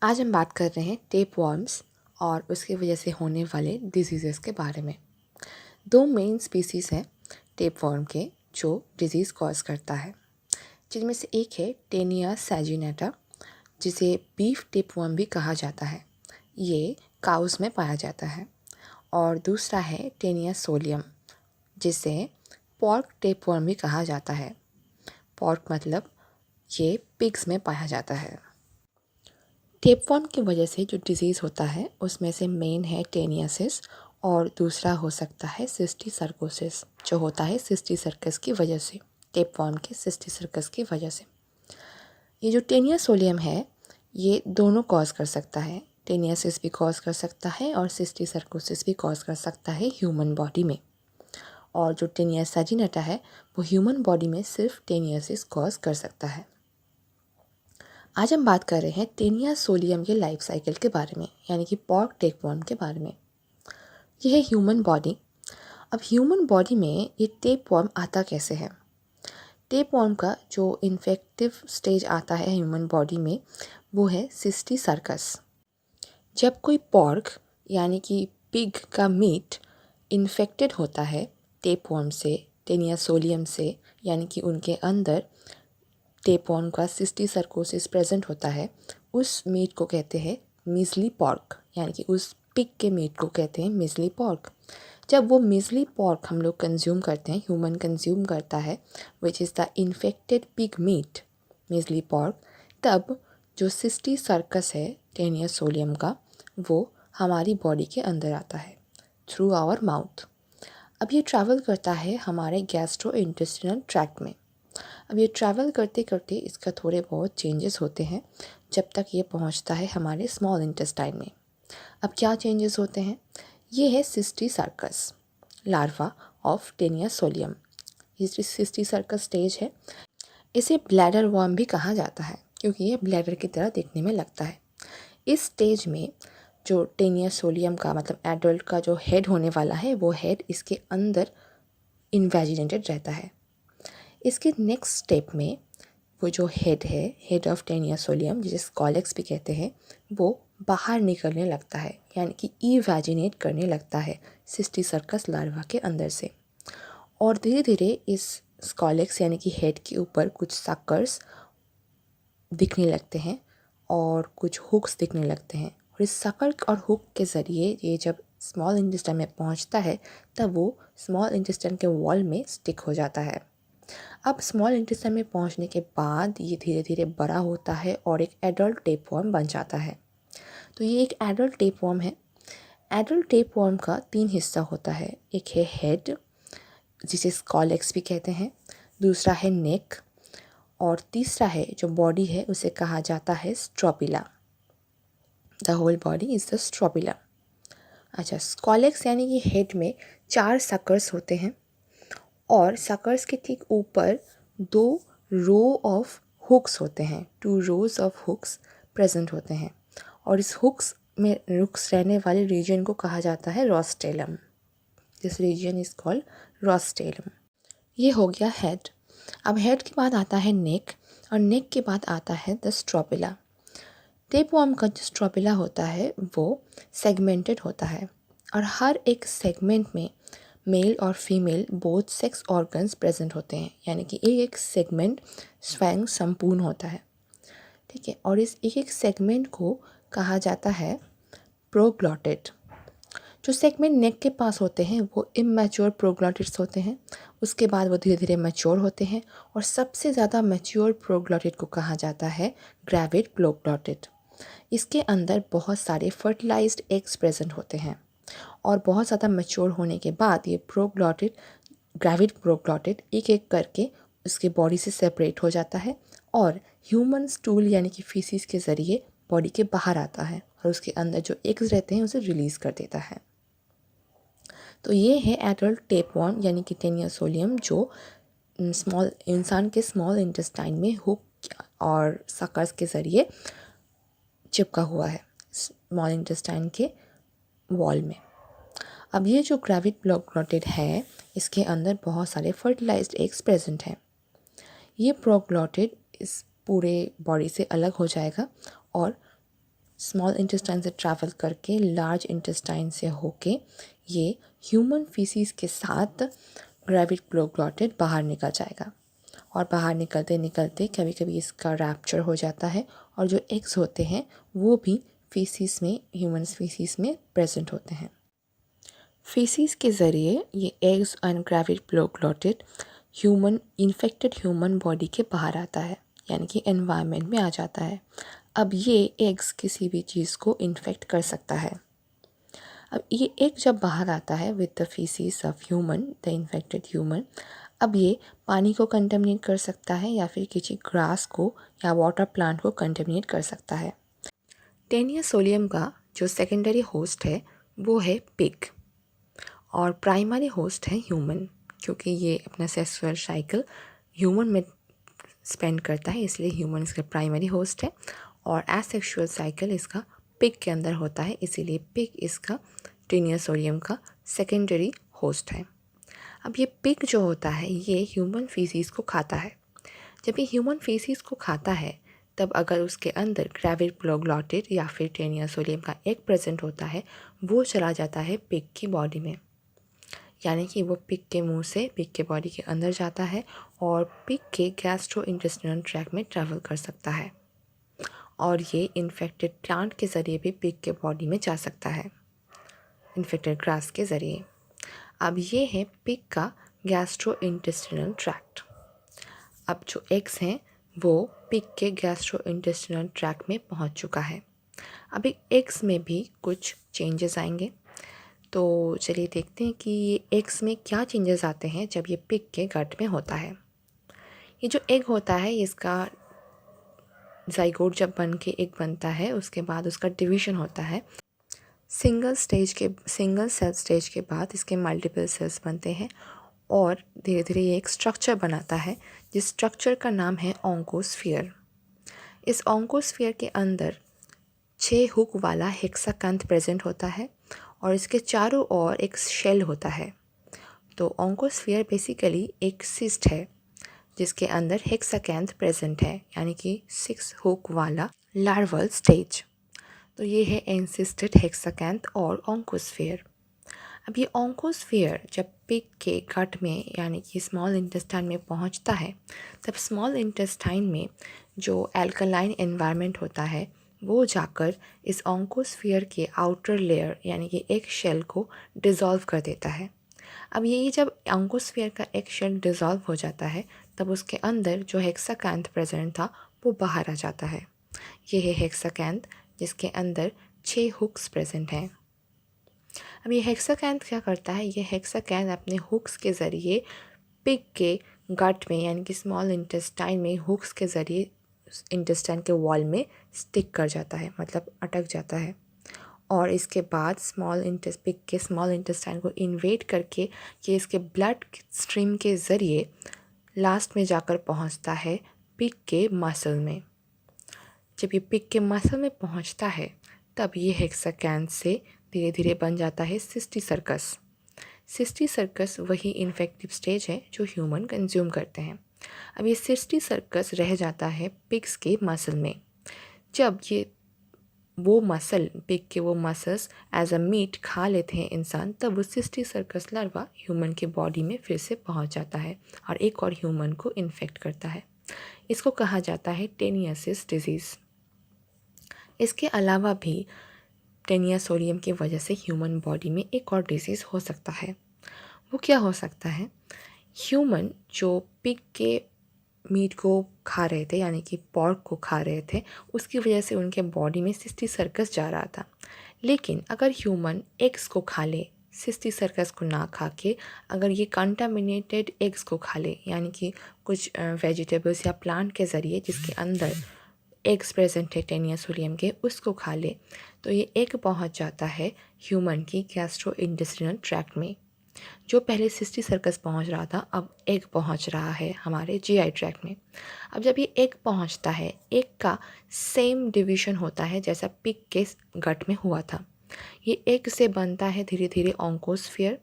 आज हम बात कर रहे हैं टेप वर्म्स और उसकी वजह से होने वाले डिजीज़ेस के बारे में। दो मेन स्पीसीज़ हैं टेप वर्म के जो डिजीज़ कॉज करता है, जिनमें से एक है टेनिया सैजिनेटा, जिसे बीफ टेप वर्म भी कहा जाता है। ये काउस में पाया जाता है। और दूसरा है टेनिया सोलियम, जिसे पॉर्क टेप वर्म भी कहा जाता है। पॉर्क मतलब ये पिग्स में पाया जाता है। टेपवर्म की वजह से जो डिज़ीज़ होता है उसमें से मेन है टेनियासिस और दूसरा हो सकता है सिस्टिसर्कोसिस, जो होता है सिस्टिसर्कस की वजह से, टेपवर्म के सिस्टिसर्कस की वजह से। ये जो टेनिया सोलियम है ये दोनों कॉज कर सकता है, टेनियासिस भी कॉज कर सकता है और सिस्टिसर्कोसिस भी कॉज कर सकता है ह्यूमन बॉडी में। और जो टेनिया सैजिनेटा है वो ह्यूमन बॉडी में सिर्फ टेनियासिस कॉज कर सकता है। आज हम बात कर रहे हैं टेनिया सोलियम के लाइफ साइकिल के बारे में, यानी कि पॉर्क टेपवर्म के बारे में। यह है ह्यूमन बॉडी। अब ह्यूमन बॉडी में ये टेपवर्म आता कैसे है? टेपवर्म का जो इन्फेक्टिव स्टेज आता है ह्यूमन बॉडी में वो है सिस्टिसर्कस। जब कोई पॉर्क यानी कि पिग का मीट इन्फेक्टेड होता है टेपवर्म से, टेनिया सोलियम से, यानी कि उनके अंदर टेपवर्म का सिस्टिसर्कोसिस प्रेजेंट होता है, उस मीट को कहते हैं मीज़ली पॉर्क, यानी कि उस पिग के मीट को कहते हैं मीज़ली पॉर्क। जब वो मीज़ली पॉर्क हम लोग कंज्यूम करते हैं, ह्यूमन कंज्यूम करता है, which is the infected pig meat, measly pork, तब जो सिस्टिसर्कस है टेनिया सोलियम का वो हमारी बॉडी के अंदर आता है थ्रू आवर माउथ। अब ये ट्रैवल करता है हमारे गैस्ट्रो इंटेस्टिनल ट्रैक्ट में। अब ये ट्रैवल करते करते इसका थोड़े बहुत चेंजेस होते हैं जब तक ये पहुंचता है हमारे स्मॉल इंटेस्टाइन में। अब क्या चेंजेस होते हैं? ये है cysticercus, larva of Taenia solium. ये सिस्टिसर्कस स्टेज है। इसे ब्लैडर वर्म भी कहा जाता है क्योंकि ये ब्लैडर की तरह दिखने में लगता है। इस स्टेज में जो टेनिया सोलियम का मतलब एडल्ट का जो हेड होने वाला है वो हेड इसके अंदर इन्वेजिनेटेड रहता है। इसके नेक्स्ट स्टेप में वो जो हेड है, हेड ऑफ टेनिया सोलियम, जिसे स्कॉलेक्स भी कहते हैं, वो बाहर निकलने लगता है, यानी कि इवैजिनेट करने लगता है सिस्टिसर्कस लार्वा के अंदर से। और धीरे धीरे इस स्कॉलेक्स यानी कि हेड के ऊपर कुछ सक्कर्स दिखने लगते हैं और कुछ हुक्स दिखने लगते हैं। और इस सक्कर और हुक के ज़रिए ये जब स्मॉल इंटेस्टाइन में पहुंचता है तब वो स्मॉल इंटेस्टाइन के वॉल में स्टिक हो जाता है। अब स्मॉल इंटेस्टाइन में पहुंचने के बाद ये धीरे धीरे बड़ा होता है और एक एडल्ट टेपवर्म बन जाता है। तो ये एक एडल्ट टेपवर्म है। एडल्ट टेपवर्म का 3 हिस्सा होता है। एक है हेड, जिसे स्कॉलेक्स भी कहते हैं, दूसरा है नेक और तीसरा है जो बॉडी है उसे कहा जाता है strobila. The whole body is the strobila. अच्छा, स्कॉलेक्स यानी कि हेड में 4 सक्कर्स होते हैं और सक्कर्स के ठीक ऊपर 2 रो ऑफ हुक्स होते हैं, 2 रोज ऑफ हुक्स प्रेजेंट होते हैं। और इस हुक्स में हुक्स रहने वाले रीजन को कहा जाता है rostellum. This region is called rostellum. ये हो गया हेड। अब हेड के बाद आता है नेक और नेक के बाद आता है द स्ट्रोपिला। टेपवर्म का जो स्ट्रोपिला होता है वो सेगमेंटेड होता है और हर एक सेगमेंट में मेल और female both sex organs present होते हैं, यानी कि एक एक सेगमेंट स्वयं संपूर्ण होता है। ठीक है, और इस एक एक सेगमेंट को कहा जाता है प्रोग्लॉटिड। जो सेगमेंट नेक के पास होते हैं वो इमैच्योर प्रोग्लॉटिड्स होते हैं, उसके बाद वो धीरे धीरे मैच्योर होते हैं और सबसे ज़्यादा मैच्योर प्रोग्लॉटिड को कहा जाता है ग्रेविड प्रोग्लॉटिड। इसके अंदर बहुत सारे फर्टिलाइज्ड एग्स प्रेजेंट होते हैं और बहुत ज़्यादा मैच्योर होने के बाद ये प्रोग्लॉटिड, ग्रेविड प्रोग्लॉटिड एक एक करके उसके बॉडी से सेपरेट हो जाता है और ह्यूमन स्टूल यानी कि फीसिस के ज़रिए बॉडी के बाहर आता है और उसके अंदर जो एग्स रहते हैं उसे रिलीज़ कर देता है। तो ये है एडल्ट टेपवर्म यानी कि टेनिया सोलियम, जो स्मॉल इंसान के स्मॉल इंटेस्टाइन में हुक और सकर्स के ज़रिए चिपका हुआ है स्मॉल इंटेस्टाइन के वॉल में। अब ये जो ग्रेविड प्रोग्लॉटिड है इसके अंदर बहुत सारे फर्टिलाइज्ड एग्स प्रेजेंट हैं। ये प्रोग्लॉटिड इस पूरे बॉडी से अलग हो जाएगा और स्मॉल इंटेस्टाइन से ट्रैवल करके लार्ज इंटेस्टाइन से होके ये ह्यूमन फीसिस के साथ ग्रेविड प्रोग्लॉटिड बाहर निकल जाएगा और बाहर निकलते निकलते कभी कभी इसका रैप्चर हो जाता है और जो एग्स होते हैं वो भी फीसिस में, ह्यूमन फीसिस में प्रेजेंट होते हैं। फीसिस के ज़रिए ये eggs ungravid proglottid infected human body के बाहर आता है, यानी कि एनवायरनमेंट में आ जाता है। अब ये एग्स किसी भी चीज़ को इन्फेक्ट कर सकता है। अब ये एग जब बाहर आता है with the faeces of human, the infected human, अब ये पानी को कंटेमिनेट कर सकता है या फिर किसी ग्रास को या वाटर प्लांट को कंटेमिनेट कर सकता है। टेनिया सोलियम का जो सेकेंडरी होस्ट है वो है पिग और प्राइमरी होस्ट है ह्यूमन, क्योंकि ये अपना सेक्सुअल साइकिल ह्यूमन में स्पेंड करता है इसलिए ह्यूमन इसका प्राइमरी होस्ट है, और एसेक्सुअल साइकिल इसका पिग के अंदर होता है इसीलिए पिग इसका टेनिया सोलियम का सेकेंडरी होस्ट है। अब ये पिग जो होता है ये ह्यूमन फीसिस को खाता है। जब ये ह्यूमन फीसिस को खाता है तब अगर उसके अंदर ग्रेविड प्रोग्लॉटिड या फिर टेनिया सोलियम का एग प्रेजेंट होता है वो चला जाता है पिग की बॉडी में, यानी कि वो पिग के मुंह से पिग के बॉडी के अंदर जाता है और पिग के गैस्ट्रोइंटेस्टाइनल ट्रैक्ट में ट्रैवल कर सकता है और ये इन्फेक्टेड प्लांट के ज़रिए भी पिग के बॉडी में जा सकता है, इन्फेक्टेड ग्रास के ज़रिए। अब ये है पिग का गैस्ट्रोइंटेस्टाइनल ट्रैक्ट। अब जो एग्स हैं वो पिग के गैस्ट्रोइंटेस्टाइनल ट्रैक्ट में पहुंच चुका है। अभी एग्स में भी कुछ चेंजेस आएंगे, तो चलिए देखते हैं कि ये एग्स में क्या चेंजेस आते हैं जब ये पिग के गट में होता है। ये जो एग होता है इसका जाइगोट जब बन के एग बनता है उसके बाद उसका डिवीज़न होता है। सिंगल सेल स्टेज के बाद इसके मल्टीपल सेल्स बनते हैं और धीरे धीरे ये एक स्ट्रक्चर बनाता है जिस स्ट्रक्चर का नाम है ऑन्कोस्फीयर। इस ऑन्कोस्फीयर के अंदर 6 हुक वाला हेक्साकांथ प्रेजेंट होता है और इसके चारों ओर एक शेल होता है। तो ऑन्कोस्फीयर बेसिकली एक सिस्ट है जिसके अंदर हेक्साकांथ प्रेजेंट है, यानी कि 6 हुक वाला लार्वल स्टेज। तो ये है एंसिस्टेड हेक्साकांथ और ऑन्कोस्फीयर। अब ये ऑन्कोस्फीयर जब पिग के गट में यानी कि स्मॉल इंटेस्टाइन में पहुंचता है तब स्मॉल इंटेस्टाइन में जो अल्कलाइन एनवायरनमेंट होता है वो जाकर इस ऑन्कोस्फीयर के आउटर लेयर यानी कि एक शेल को डिज़ोल्व कर देता है। अब यही जब ऑन्कोस्फीयर का एक शेल डिज़ोल्व हो जाता है तब उसके अंदर जो हेक्साकांथ प्रेजेंट था वो बाहर आ जाता है। ये है हेक्साकांथ जिसके अंदर 6 हुक्स प्रेजेंट हैं। अब ये हेक्साकांथ क्या करता है, ये हेक्साकांथ अपने हुक्स के ज़रिए पिग के गट में यानी कि स्मॉल इंटेस्टाइन में हुक्स के ज़रिए इंटेस्टाइन के वॉल में स्टिक कर जाता है, मतलब अटक जाता है, और इसके बाद पिग के स्मॉल इंटेस्टाइन को इन्वेड करके ये इसके ब्लड स्ट्रीम के ज़रिए लास्ट में जाकर पहुंचता है पिग के मसल में। जब ये पिग के मसल में पहुंचता है तब ये हेक्साकांथ से धीरे धीरे बन जाता है सिस्टी सर्कस। सिस्टी सर्कस वही इन्फेक्टिव स्टेज है जो ह्यूमन कंज्यूम करते हैं। अब ये सिस्टी सर्कस रह जाता है पिग्स के मसल में। जब ये पिग के वो मसल्स एज अ मीट खा लेते हैं इंसान, तब वो सिस्टी सर्कस लार्वा ह्यूमन के बॉडी में फिर से पहुंच जाता है और एक और ह्यूमन को इन्फेक्ट करता है। इसको कहा जाता है टेनियासिस डिजीज़। इसके अलावा भी टेनिया सोलियम की वजह से ह्यूमन बॉडी में एक और डिजीज़ हो सकता है। वो क्या हो सकता है, ह्यूमन जो पिग के मीट को खा रहे थे यानी कि पॉर्क को खा रहे थे उसकी वजह से उनके बॉडी में सिस्टी सर्कस जा रहा था। लेकिन अगर ह्यूमन एग्स को खा ले, सिस्टी सर्कस को ना खा के अगर ये कंटामिनेटेड एग्स को खा ले यानी कि कुछ वेजिटेबल्स या प्लांट के ज़रिए जिसके अंदर एग्स प्रेजेंट है टेनिया सोलियम के, उसको खा ले तो ये एग पहुंच जाता है ह्यूमन की गैस्ट्रोइंटेस्टाइनल ट्रैक्ट में। जो पहले सिस्टी सर्कस पहुंच रहा था अब एग पहुंच रहा है हमारे जीआई ट्रैक्ट में। अब जब ये एग पहुंचता है, एग का सेम डिवीज़न होता है जैसा पिग के गट में हुआ था। ये एग से बनता है धीरे धीरे ऑन्कोस्फीयर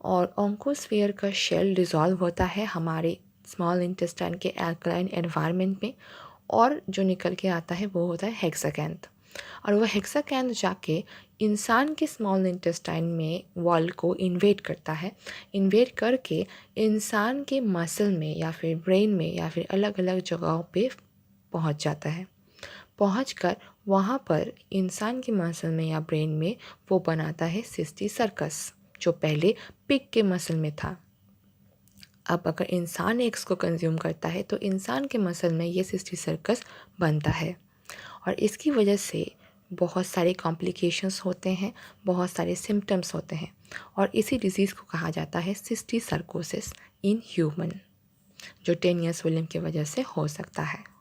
और ऑन्कोस्फीयर का शेल डिज़ोल्व होता है हमारे स्मॉल इंटेस्टाइन के एल्कलाइन एनवायरनमेंट में और जो निकल के आता है वो होता है हेक्साकांथ। और वह हेक्साकैन जाके इंसान के स्मॉल इंटेस्टाइन में वॉल को इन्वेड करता है। इन्वेड करके इंसान के मसल में या फिर ब्रेन में या फिर अलग अलग जगहों पे पहुंच जाता है। पहुंचकर वहाँ पर इंसान के मसल में या ब्रेन में वो बनाता है सिस्टी सर्कस, जो पहले पिग के मसल में था। अब अगर इंसान एग्स को कंज्यूम करता है तो इंसान के मसल में ये सिस्टी सर्कस बनता है और इसकी वजह से बहुत सारे कॉम्प्लिकेशंस होते हैं, बहुत सारे सिम्टम्स होते हैं और इसी डिज़ीज़ को कहा जाता है सिस्टी सर्कोसिस इन ह्यूमन, जो टेनियस विलियम की वजह से हो सकता है।